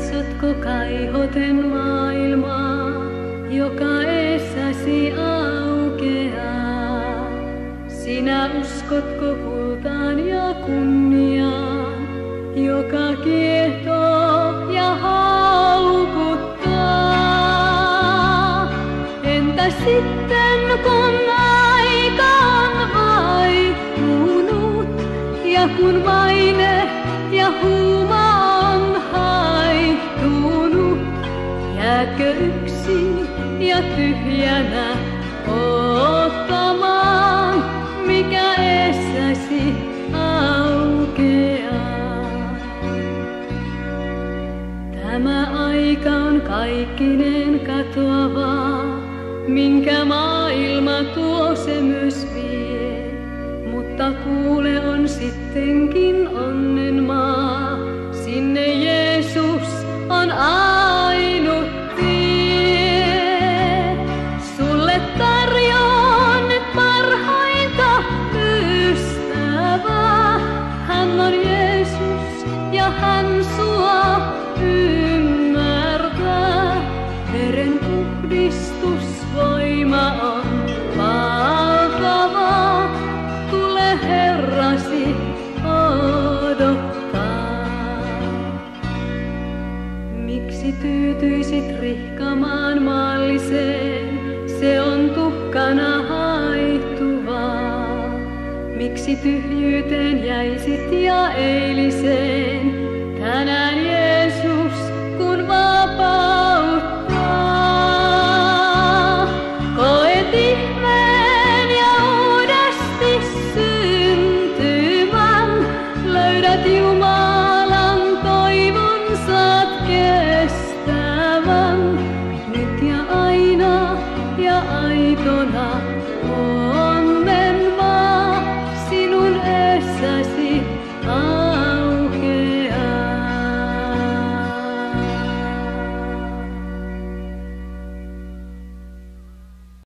Katsotko kaihoten maailmaa, joka eessäsi aukeaa? Sinä uskotko kultaan ja kunniaan, joka kiehtoo ja haukuttaa? Entä sitten kun aika on vaihtunut ja kun maine ja huuma on haihtunut, jäätkö yksin ja tyhjänä odottamaan, mikä eessäsi aukeaa? Tämä aika on kaikkineen katoavaa, minkä maailma tuo se myös vie. Mutta kuule, on sittenkin onnen maa, sinne Jeesus on ainut tie. Sulle tarjoan nyt parhainta ystävää. Hän on Jeesus ja hän sua ymmärtää. Veren puhdistusvoima on valtava. Tule Herrasi odottaa. Miksi tyytyisit rihkamaan maalliseen? Se on tuhkana haihtuvaa. Miksi tyhjyyteen jäisit ja eiliseen? Tänään Jeesus kun vapauttaa. Koet ihmeen ja uudesti syntymän. Löydät Jumalan toivon, saat kestävän. Nyt ja aina ja aitona onnen maa sinun eessäsi.